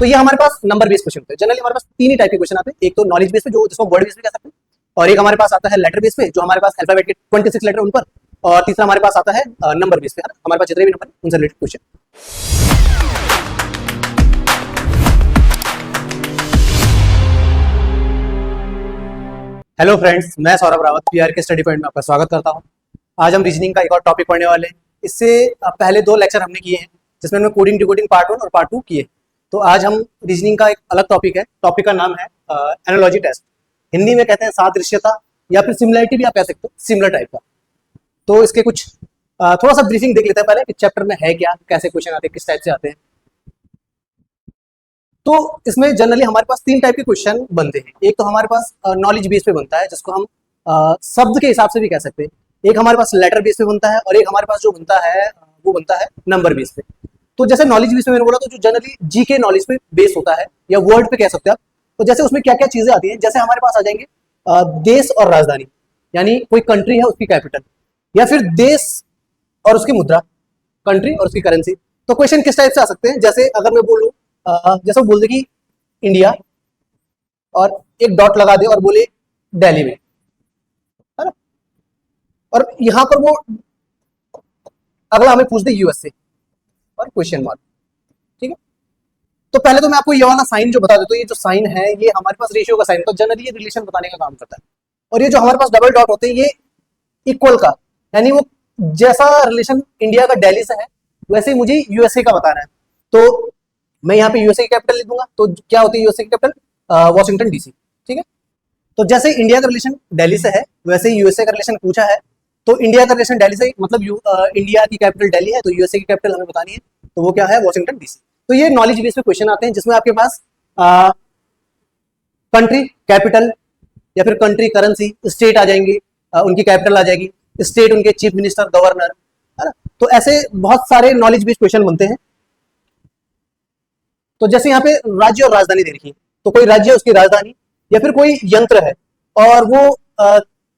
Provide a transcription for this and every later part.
तो ये हमारे पास नंबर बेस्ड क्वेश्चन होते हैं। जनरली हमारे पास तीन ही टाइप के क्वेश्चन आते हैं। एक तो नॉलेज बेस पे जो जिसको वर्ड बेस पे कह सकते हैं, और एक हमारे पास आता है लेटर बेस पे जो हमारे पास अल्फाबेट के 26 लेटर उन पर, और तीसरा हमारे पास आता है नंबर बेस पे, है ना, हमारे पास जितने भी नंबर उनसे रिलेटेड क्वेश्चन। हेलो फ्रेंड्स, मैं सौरभ रावत पीआर के स्टडी पॉइंट में आपका स्वागत करता हूं। आज हम रीजनिंग का एक और टॉपिक पढ़ने वाले हैं। इससे पहले दो लेक्चर हमने किए हैं जिसमें हमने कोडिंग डिकोडिंग पार्ट 1 और पार्ट 2 किए। तो आज हम रीजनिंग का एक अलग टॉपिक है। टॉपिक का नाम है एनालॉजी टेस्ट। हिंदी में कहते हैं सादृश्यता, या फिर सिमिलरिटी भी आप कह सकते हो, सिमिलर टाइप का। तो इसके कुछ थोड़ा सा ब्रीफिंग देख लेते हैं पहले कि चैप्टर में है क्या, कैसे क्वेश्चन आते हैं, किस टाइप से आते हैं। तो इसमें जनरली हमारे पास तीन टाइप के क्वेश्चन बनते हैं। एक तो हमारे पास नॉलेज बेस पे बनता है, जिसको हम शब्द के हिसाब से भी कह सकते हैं। एक हमारे पास लेटर बेस पे बनता है, और एक हमारे पास जो बनता है वो बनता है नंबर बेस पे। तो जैसे नॉलेज बेस पे मैंने बोला, तो जो जनरली जी के नॉलेज पे बेस होता है, या वर्ड पे कह सकते हैं आप। तो जैसे उसमें क्या क्या चीजें आती हैं, जैसे हमारे पास आ जाएंगे देश और राजधानी, यानी कोई कंट्री है उसकी कैपिटल, या फिर देश और उसकी मुद्रा, कंट्री और उसकी करेंसी। तो क्वेश्चन किस टाइप से आ सकते हैं, जैसे अगर मैं बोलूं, जैसे बोल दे कि इंडिया और एक डॉट लगा दे और बोले दिल्ली में, है ना, और यहां पर वो अगला हमें पूछ दे यूएसए और क्वेश्चन मार्क। ठीक है, तो पहले तो मैं आपको ये वाला साइन जो बता देता हूं। ये जो साइन है ये हमारे पास रेशियो का साइन, तो जनरली ये रिलेशन बताने का काम करता है। और ये जो हमारे पास डबल डॉट होते हैं ये इक्वल का, यानी वो जैसा रिलेशन इंडिया का दिल्ली से है वैसे ही मुझे यूएसए का बताना है। तो मैं यहाँ पे यूएसए की कैपिटल लिख दूंगा। तो क्या होती है यूएसए की कैपिटल? Washington DC. ठीक है, तो जैसे इंडिया का रिलेशन दिल्ली से है वैसे ही यूएसए का रिलेशन पूछा है। तो इंडिया का रिलेशन दिल्ली से, मतलब इंडिया की कैपिटल दिल्ली है, तो यूएसए की कैपिटल हमें बतानी है, तो वो क्या है? Washington DC. तो ये नॉलेज बेस पे क्वेश्चन आते हैं जिसमें आपके पास कंट्री कैपिटल, या फिर कंट्री करेंसी, स्टेट आ जाएंगी, उनकी कैपिटल आ जाएगी, स्टेट उनके चीफ मिनिस्टर, गवर्नर, है ना। तो ऐसे बहुत सारे नॉलेज बेस्ड क्वेश्चन बनते हैं। तो जैसे यहाँ पे राज्य और राजधानी दे रखी है, तो कोई राज्य है उसकी राजधानी, या फिर कोई यंत्र है और वो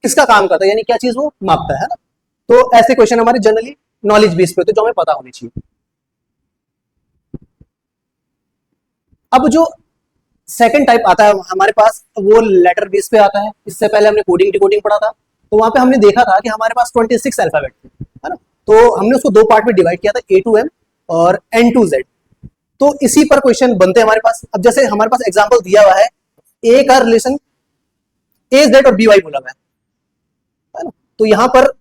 किसका काम करता है, यानी क्या चीज वो मापता है ना। तो ऐसे क्वेश्चन हमारे जनरली नॉलेज बेस पे होते हैं जो हमें पता होनी चाहिए। अब जो सेकंड टाइप आता है हमारे पास, वो लेटर बेस पे आता है। इससे पहले हमने कोडिंग डिकोडिंग पढ़ा था, तो वहां पे हमने देखा था कि हमारे पास 26 अल्फाबेट थे, है ना। तो हमने उसको दो पार्ट में डिवाइड किया था, A to M और N to Z। तो इसी पर क्वेश्चन बनते हैं हमारे पास। अब जैसे हमारे पास एग्जांपल दिया हुआ है, ए का रिलेशन ए जेड और बी वाई बोला हुआ है ना। तो यहाँ पर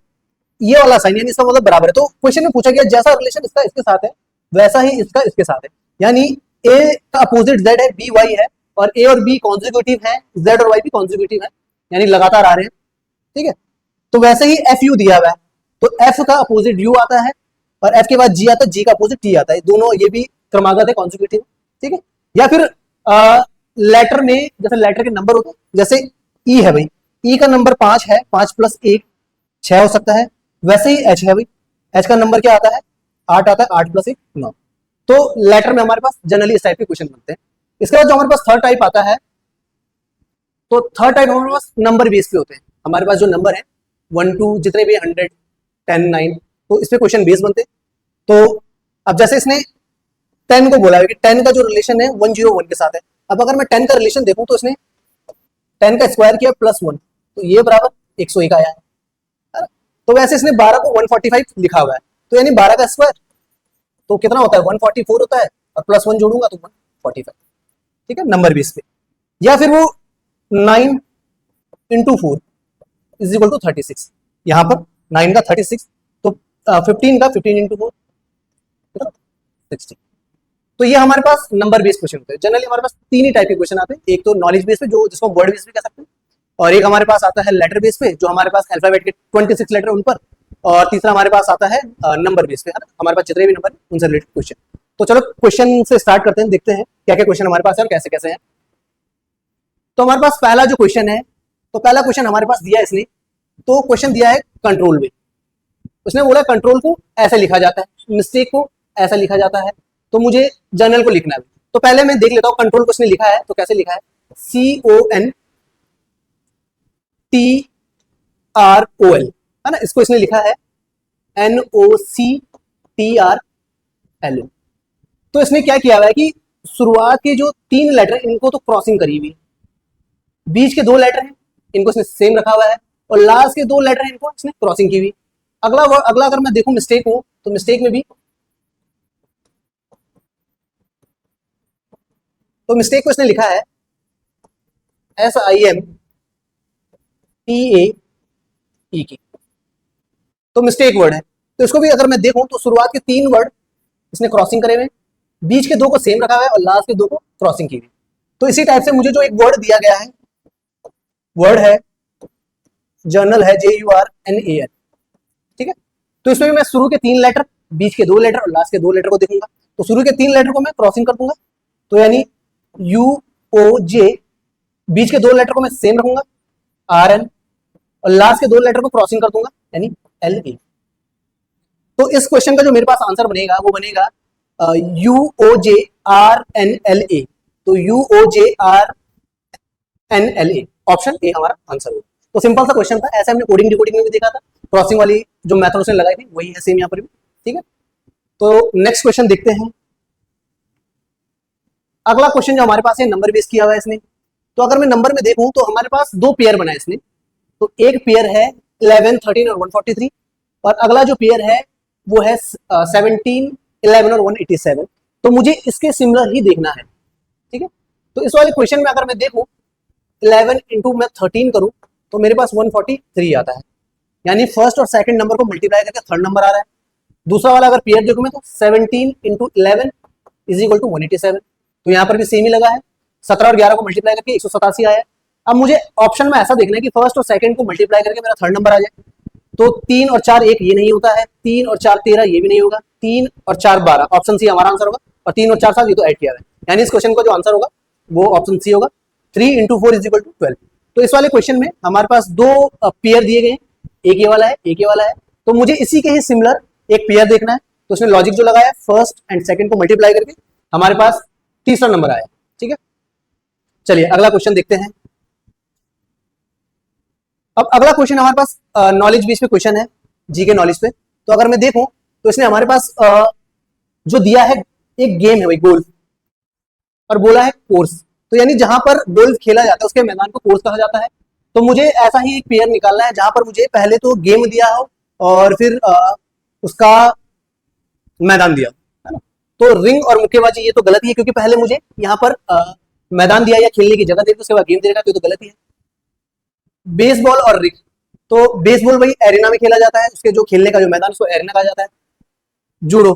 ये वाला साइन, यानी इसका मतलब बराबर है। तो क्वेश्चन में पूछा गया जैसा रिलेशन इसका इसके साथ है वैसा ही इसका इसके साथ है, यानी ए का अपोजिट जेड है, बी वाई है, और ए और बी कॉन्जिक्यूटिव है, जेड और वाई भी कॉन्जिक्यूटिव है, यानी लगातार आ रहे हैं। ठीक है, तो वैसे ही एफ यू दिया हुआ है, तो एफ का अपोजिट यू आता है, और एफ के बाद जी आता है, जी का अपोजिट टी आता है। दोनों ये भी क्रमागत है, कॉन्जिक्यूटिव। ठीक है, या फिर लेटर में जैसे लेटर के नंबर होते हैं, जैसे ई है भाई, ई का नंबर 5 है, 5 + 1 6 हो सकता है। वैसे ही एच है भाई, एच का नंबर क्या आता है? 8 आता है, 8 + 1 9। तो लेटर में हमारे पास जनरली इस टाइप के क्वेश्चन बनते हैं। इसके बाद जो हमारे पास थर्ड टाइप आता है, तो थर्ड टाइप हमारे पास नंबर बेस पे होते हैं। हमारे पास जो नंबर है 1 2 जितने भी 100 10 9, तो इस पे क्वेश्चन बेस बनते हैं। तो अब जैसे इसने 10 को बोला है कि 10 का जो रिलेशन है 101 के साथ है। अब अगर मैं 10 का रिलेशन देखूं, तो इसने 10 का स्क्वायर किया +1, तो ये बराबर 101 आया है। तो वैसे इसने 12 को 145 लिखा हुआ है, तो यानी 12 का स्क्वायर तो कितना होता है? 144 होता है, और +1 जोड़ूंगा तो 145। ठीक है, नंबर बेस पे। या फिर वो 9 × 4 = 36, यहाँ पर 9 का 36, तो 15 का 15 × 4 60। तो ये हमारे पास नंबर बेस्ड क्वेश्चन होते हैं। जनरली हमारे पास तीन ही टाइप के क्वेश्चन आते हैं। एक तो नॉलेज बेस पे, जो जिसको वर्ड बेस पे कह सकते हैं, और एक हमारे पास आता है लेटर बेस पे, जो हमारे पास अल्फाबेट के 26 लेटर उन पर, और तीसरा हमारे पास आता है नंबर बेस पे, है ना, हमारे पास जितने भी नंबर उनसे रिलेटेड क्वेश्चन। तो चलो क्वेश्चन से स्टार्ट करते हैं, देखते हैं क्या क्या क्वेश्चन हमारे पास है और कैसे कैसे हैं। तो हमारे पास पहला जो क्वेश्चन है, तो पहला क्वेश्चन हमारे पास दिया है इसने, तो क्वेश्चन दिया है कंट्रोल में। उसने बोला कंट्रोल को ऐसे लिखा जाता है, मिस्टेक को ऐसा लिखा जाता है, तो मुझे जनरल को लिखना है। तो पहले मैं देख लेता हूं कंट्रोल को उसने लिखा है तो कैसे लिखा है। CONTROL, है ना, इसको इसने लिखा है NOCTRLO। तो इसने क्या किया हुआ है कि शुरुआत के जो 3 लेटर इनको तो क्रॉसिंग करी हुई, बीच के 2 लेटर हैं इनको इसने सेम रखा हुआ है, और लास्ट के 2 लेटर हैं इनको इसने क्रॉसिंग की हुई। अगला अगर मैं देखूं मिस्टेक हो तो मिस्टेक में भी, तो मिस्टेक को इसने लिखा है SIMPAEK, तो मिस्टेक वर्ड है। तो इसको भी अगर मैं देखूं तो शुरुआत के 3 वर्ड इसने क्रॉसिंग करे हुए, बीच के 2 को सेम रखा हुआ है और लास्ट के 2 को क्रॉसिंग की हुई। तो इसी टाइप से मुझे जो एक वर्ड दिया गया है, वर्ड है जर्नल है JURNAL, ठीक है। तो इसमें भी मैं शुरू के 3 लेटर, बीच के 2 लेटर और लास्ट के 2 लेटर को देखूंगा। तो शुरू के 3 लेटर को मैं क्रॉसिंग कर दूंगा, तो यानी UOJ, बीच के 2 लेटर को मैं सेम रखूंगा RN, और लास्ट के 2 लेटर को क्रॉसिंग कर दूंगा यानी LA। तो इस क्वेश्चन का जो मेरे पास आंसर बनेगा वो बनेगा UOJRNLA, तो UOJRNLA, ऑप्शन ए हमारा आंसर होगा। तो सिंपल सा क्वेश्चन था, ऐसे हमने कोडिंग डिकोडिंग में भी देखा था, क्रॉसिंग वाली जो मेथड उसने लगाई थी वही है सेम यहाँ पर भी, ठीक है। तो नेक्स्ट क्वेश्चन देखते हैं। अगला क्वेश्चन जो हमारे पास है नंबर बेस किया हुआ है इसने। तो अगर मैं नंबर में देखूं तो हमारे पास 2 पेयर बनाए इसने, तो एक पेयर है 11, 13 और 143, और अगला जो पेयर है वो है 17, 11 और 187। तो मुझे इसके सिमिलर ही देखना है, ठीक है। तो इस वाले क्वेश्चन में अगर मैं देखूं 11 इंटू मैं 13 करूं तो मेरे पास 143 आता है, यानी फर्स्ट और सेकंड नंबर को मल्टीप्लाई करके थर्ड नंबर आ रहा है। दूसरा वाला अगर पेयर देखूं मैं तो 17 इंटू 11 इज इक्वल टू 187, तो यहाँ पर भी सेम ही लगा है, 17 और 11 को मल्टीप्लाई करके 187 आया है। अब मुझे ऑप्शन में ऐसा देखना है कि फर्स्ट और सेकंड को मल्टीप्लाई करके मेरा थर्ड नंबर आ जाए। तो 3 और 4 1 ये नहीं होता है, 3 और 4 13 ये भी नहीं होगा, 3 और 4 12, ऑप्शन सी हमारा आंसर होगा। और 3 और 4 7 ये तो ऐड किया है, यानी इस क्वेश्चन का जो आंसर होगा वो ऑप्शन सी होगा, 3 इंटू 4 इज इक्वल टू 12। तो इस वाले क्वेश्चन में हमारे पास 2 पेयर दिए गए हैं, एक ये वाला है एक ये वाला है, तो मुझे इसी के ही सिमिलर एक पेयर देखना है। तो उसने लॉजिक जो लगाया फर्स्ट एंड सेकंड को मल्टीप्लाई करके हमारे पास तीसरा नंबर आया, ठीक है। चलिए अगला क्वेश्चन देखते हैं। अब अगला क्वेश्चन हमारे पास नॉलेज बेस पे क्वेश्चन है, जी के नॉलेज पे। तो अगर मैं देखूं तो इसने हमारे पास जो दिया है एक गेम है भाई गोल्फ, और बोला है कोर्स, तो यानी जहां पर गोल्फ खेला जाता है उसके मैदान को कोर्स कहा जाता है। तो मुझे ऐसा ही एक पेयर निकालना है जहां पर मुझे पहले तो गेम दिया हो और फिर उसका मैदान दिया, है ना। तो रिंग और मुक्केबाजी ये तो गलत ही है, क्योंकि पहले मुझे यहाँ पर मैदान दिया या खेलने की जगह दी, उसके बाद गेम देगा, तो गलत ही है। बेसबॉल और रिंग, तो बेसबॉल भाई एरिना में खेला जाता है, उसके जो खेलने का जो मैदान उसको एरिना कहा जाता है। जूडो,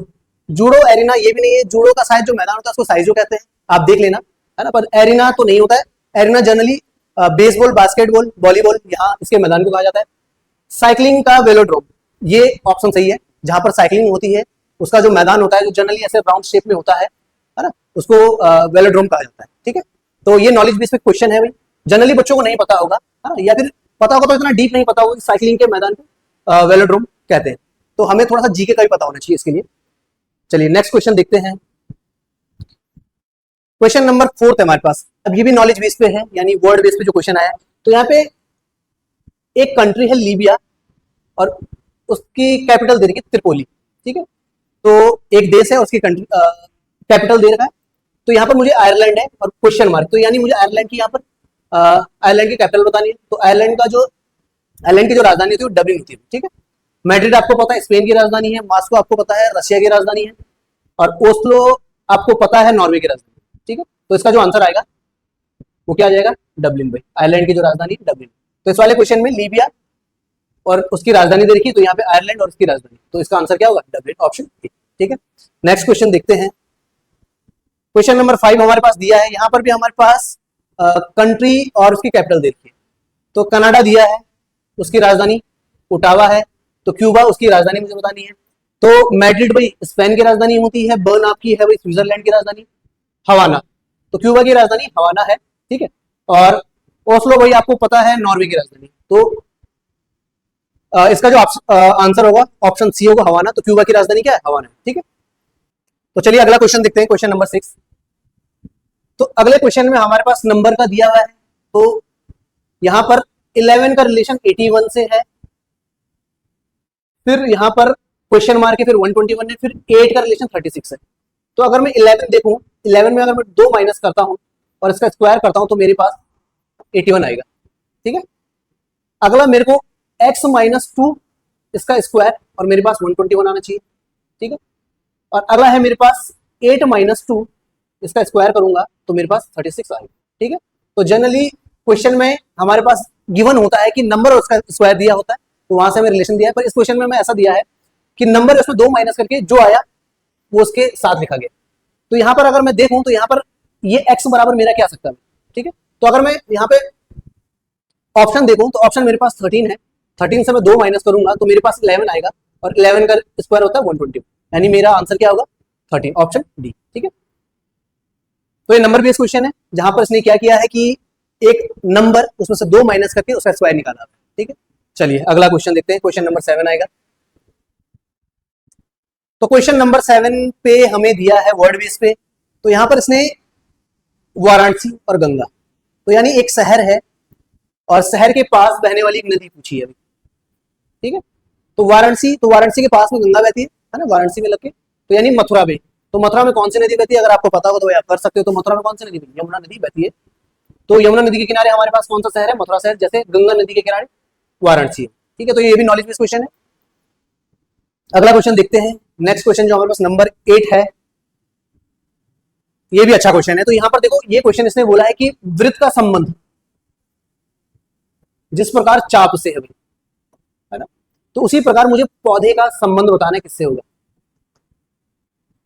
जूडो एरिना ये भी नहीं है, जूडो का शायद जो मैदान होता है उसको साइजो कहते हैं, आप देख लेना, है ना। पर एरिना तो नहीं होता है, arena generally baseball, basketball, volleyball यहाँ इसके मैदान को कहा जाता है। साइकिलिंग का वेलोड्रोम, ये ऑप्शन सही है, जहां पर साइकिलिंग होती है उसका जो मैदान होता है जो जनरली ऐसे राउंड शेप में होता है ना, उसको वेलोड्रोम कहा जाता है, ठीक है। तो ये नॉलेज बेस पे क्वेश्चन है भाई, जनरली बच्चों को नहीं पता होगा, है ना, या फिर पता होगा तो इतना डीप नहीं पता होगा कि साइकिलिंग के मैदान को वेलोड्रोम कहते हैं। तो हमें थोड़ा सा जीके का भी पता होना चाहिए इसके लिए। चलिए नेक्स्ट क्वेश्चन देखते हैं। क्वेश्चन नंबर 4 है हमारे पास। अब ये भी नॉलेज बेस पे है, यानी वर्ड बेस पे जो क्वेश्चन आया है। तो यहाँ पे एक कंट्री है लीबिया और उसकी कैपिटल दे रखी है त्रिपोली, ठीक है। तो एक देश है, उसकी कंट्री कैपिटल दे रखा है। तो यहाँ पर मुझे आयरलैंड है और क्वेश्चन मार्क, तो यानी मुझे आयरलैंड की यहाँ पर आयरलैंड की कैपिटल बतानी है। तो आयरलैंड की जो राजधानी होती है वो डबलिन होती है, ठीक है। मैड्रिड आपको पता है स्पेन की राजधानी है, मॉस्को आपको पता है रशिया की राजधानी है, और ओस्लो आपको पता है नॉर्वे की राजधानी, ठीक है। तो इसका जो आंसर आएगा वो क्या आ जाएगा, डबलिन भाई, आयरलैंड की जो राजधानी है डबलिन। तो इस वाले क्वेश्चन में लीबिया और उसकी राजधानी दे रखी है, तो यहाँ पे आयरलैंड और उसकी राजधानी, तो इसका आंसर क्या होगा, डबलिन, ऑप्शन ए, ठीक है। नेक्स्ट क्वेश्चन देखते हैं। क्वेश्चन नंबर 5 हमारे पास दिया है, यहाँ पर भी हमारे पास कंट्री और उसकी कैपिटल दे रखी है। तो कनाडा दिया है, उसकी राजधानी ओटावा है। तो क्यूबा उसकी राजधानी मुझे बतानी है। तो मैड्रिड भाई स्पेन की राजधानी होती है, बर्न आपकी है भाई स्विट्जरलैंड की राजधानी, हवाना, तो क्यूबा की राजधानी हवाना है, ठीक है। और ओस्लो भाई आपको पता है नॉर्वे की राजधानी, तो इसका जो आंसर होगा ऑप्शन सी होगा, हवाना। तो क्यूबा की राजधानी क्या है, हवाना, ठीक है। तो चलिए अगला क्वेश्चन देखते हैं, क्वेश्चन नंबर 6। तो अगले क्वेश्चन में हमारे पास नंबर का दिया हुआ है, तो यहां पर 11 का रिलेशन 81 से है, फिर यहां पर क्वेश्चन मार्क है, फिर 121 है, फिर 8 का रिलेशन 36 है। तो अगर मैं 11 देखूं, 11 में अगर मैं 2 माइनस करता हूँ और इसका स्क्वायर करता हूँ तो मेरे पास 81 आएगा। ठीक है, अगला मेरे को x माइनस 2 इसका स्क्वायर और मेरे पास 121 आना चाहिए। ठीक है, और अगला है मेरे पास 8 माइनस 2 इसका स्क्वायर करूंगा तो मेरे पास 36 आएगा। ठीक है, तो जनरली क्वेश्चन में हमारे पास गिवन होता है कि नंबर और उसका स्क्वायर दिया होता है, तो वहां से हमें रिलेशन दिया है, पर इस क्वेश्चन में हमें ऐसा दिया है कि नंबर उसमें 2 माइनस करके जो आया वो उसके साथ लिखा गया। तो यहाँ पर अगर मैं देखूं तो यहाँ पर ये x बराबर मेरा क्या आ सकता है। ठीक है, तो अगर मैं यहाँ पे ऑप्शन देखूं तो ऑप्शन मेरे पास 13 है, 13 से मैं 2 माइनस करूंगा तो मेरे पास 11 आएगा और 11 का स्क्वायर होता है 120, यानी मेरा आंसर क्या होगा 13, ऑप्शन डी। ठीक है, तो ये नंबर बेस्ड क्वेश्चन है जहां पर इसने क्या किया है कि एक नंबर उसमें से 2 माइनस करके उसका स्क्वायर निकाला। ठीक है, चलिए अगला क्वेश्चन देखते हैं, क्वेश्चन नंबर 7 आएगा। तो क्वेश्चन नंबर 7 पे हमें दिया है वर्ड बेस पे, तो यहां पर इसने वाराणसी और गंगा, तो यानी एक शहर है और शहर के पास बहने वाली एक नदी पूछी है अभी। ठीक है, तो वाराणसी के पास में गंगा बहती है ना, वाराणसी में लग के, तो यानी मथुरा में, तो मथुरा में कौन सी नदी बहती है अगर आपको पता हो तो आप कर सकते हो। तो मथुरा में कौन सी नदी बहती है, यमुना नदी बहती है। तो यमुना नदी के किनारे हमारे पास कौन सा शहर है, मथुरा शहर, जैसे गंगा नदी के किनारे वाराणसी है। ठीक है, तो ये भी नॉलेज बेस्ड क्वेश्चन है। अगला क्वेश्चन देखते हैं, नेक्स्ट क्वेश्चन जो हमारे पास नंबर 8 है, ये भी अच्छा क्वेश्चन है। तो यहां पर देखो ये क्वेश्चन इसने बोला है कि वृत्त का संबंध जिस प्रकार चाप से है ना, तो उसी प्रकार मुझे पौधे का संबंध बताना है किससे होगा।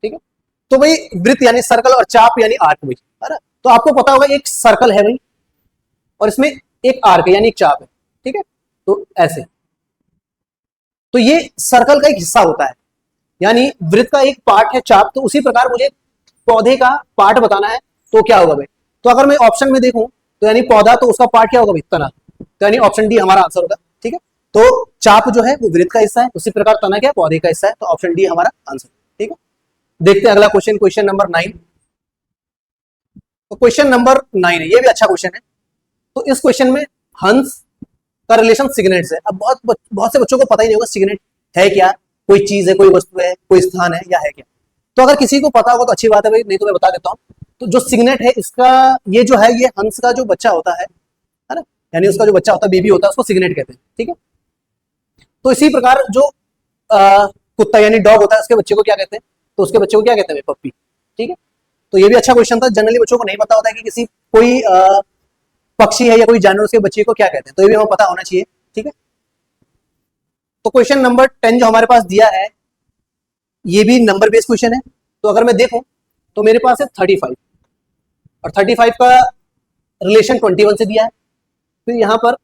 ठीक है, तो भाई वृत्त यानी सर्कल और चाप यानी आर्क भाई, है ना, तो आपको पता होगा एक सर्कल है भाई और इसमें एक आर्क है यानी एक चाप है। ठीक है, तो ऐसे, तो ये सर्कल का एक हिस्सा होता है, यानी वृत्त का एक पार्ट है चाप, तो उसी प्रकार मुझे पौधे का पार्ट बताना है तो क्या होगा भाई। तो अगर मैं ऑप्शन में देखूं तो यानी पौधा, तो उसका पार्ट क्या होगा भाई, तना, तो यानी ऑप्शन डी हमारा आंसर होगा। ठीक है, तो चाप जो है वो वृत्त का हिस्सा है, उसी प्रकार तना क्या पौधे का हिस्सा है, तो ऑप्शन डी हमारा आंसर। ठीक है, देखते हैं अगला क्वेश्चन, क्वेश्चन नंबर 9। तो क्वेश्चन नंबर 9 है, ये भी अच्छा क्वेश्चन है। तो इस क्वेश्चन में हंस का रिलेशन सिग्नेट से, अब बहुत से बच्चों को पता ही नहीं होगा सिग्नेट है क्या, कोई चीज है, कोई वस्तु है, कोई स्थान है या है क्या। तो अगर किसी को पता होगा तो अच्छी बात है भाई, नहीं तो मैं बता देता हूँ। तो जो सिग्नेट है इसका, ये जो है ये हंस का जो बच्चा होता है ना, यानी उसका जो बच्चा होता है, बेबी होता है, उसको सिग्नेट कहते हैं। ठीक है, तो इसी प्रकार जो कुत्ता यानी डॉग होता है उसके बच्चे को क्या कहते हैं, तो उसके बच्चे को क्या कहते हैं, पप्पी। ठीक है, तो ये भी अच्छा क्वेश्चन था, जनरली बच्चों को नहीं पता होता है कि किसी कोई पक्षी है या कोई जानवर उसके बच्चे को क्या कहते हैं, तो ये भी हमें पता होना चाहिए। ठीक है, तो क्वेश्चन नंबर 10 जो हमारे पास दिया है, ये भी नंबर बेस्ड क्वेश्चन है। तो अगर मैं देखूं तो मेरे पास है 35 और 35 का रिलेशन 21 से दिया है। फिर यहां पर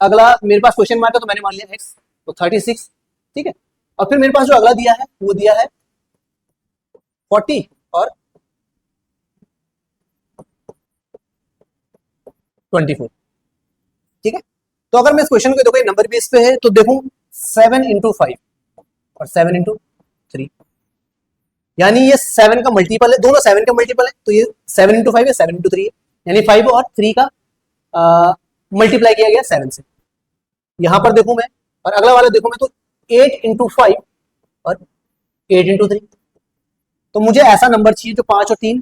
अगला मेरे पास क्वेश्चन मार्क है तो मैंने मान लिया x, तो 36। ठीक है, और फिर मेरे पास जो अगला दिया है वो दिया है 40 और 24। ठीक है, तो अगर मैं इस क्वेश्चन को देखो नंबर बेस पे है तो देखूं 7 इंटू 5 और 7 इंटू 3, यानी ये 7 का मल्टीपल है, दोनों 7 का मल्टीपल है, तो ये 7 इंटू 5 है, 7 इंटू 3 है, यानी 5 और 3 का मल्टीप्लाई किया गया 7 से। यहां पर देखूं मैं, और अगला वाला देखूं मैं तो 8 इंटू 5 और 8 इंटू 3, तो मुझे ऐसा नंबर चाहिए जो 5 और 3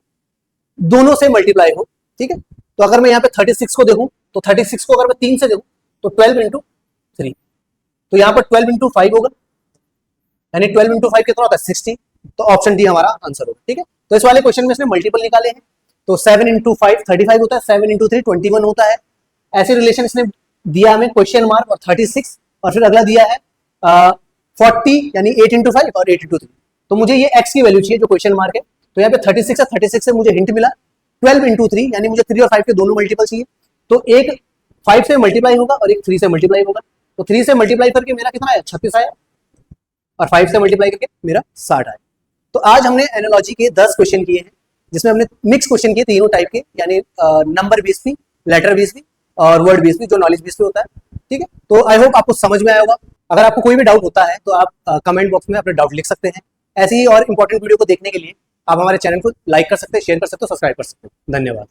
दोनों से मल्टीप्लाई हो। ठीक है, तो अगर मैं यहाँ पे 36 को देखूं तो 36 को अगर मैं 3 से देखूं तो 12 इंटू 3, तो यहाँ पर 12 इंटू 5 होगा, यानी 12 इंटू 5 कितना होता है 60, तो ऑप्शन डी हमारा आंसर होगा। ठीक है, तो इस वाले क्वेश्चन में इसने मल्टीपल निकाले हैं, तो 7 इंटू 5 35 होता है, 7 इंटू 3 21 होता है। ऐसे रिलेशन इसने दिया हमें क्वेश्चन मार्क और 36, और फिर अगला दिया है 40 यानी 8 इंटू 5 और 8 इंटू 3, तो मुझे ये x की वैल्यू चाहिए जो क्वेश्चन मार्क है, तो यहाँ पे 36 है, 36 से मुझे हिंट मिला 12 इंटू 3, यानी मुझे 3 और 5 के दोनों मल्टीपल चाहिए, तो एक 5 से मल्टीप्लाई होगा और एक 3 से मल्टीप्लाई होगा, तो 3 से मल्टीप्लाई करके मेरा कितना आया 36 आया और 5 से मल्टीप्लाई करके मेरा 60 आया। तो आज हमने एनालॉजी के 10 क्वेश्चन किए हैं, जिसमें हमने मिक्स क्वेश्चन किए तीनों टाइप के, यानी नंबर बेस भी, लेटर बेस भी और वर्ड बेस भी, जो नॉलेज बेस पे होता है। ठीक है, तो आई होप आपको समझ में आया होगा। अगर आपको कोई भी डाउट होता है तो आप कमेंट बॉक्स में अपने डाउट लिख सकते हैं। ऐसी ही और इंपॉर्टेंट वीडियो को देखने के लिए आप हमारे चैनल को लाइक कर सकते हैं, शेयर कर सकते हो, सब्सक्राइब कर सकते हो। धन्यवाद।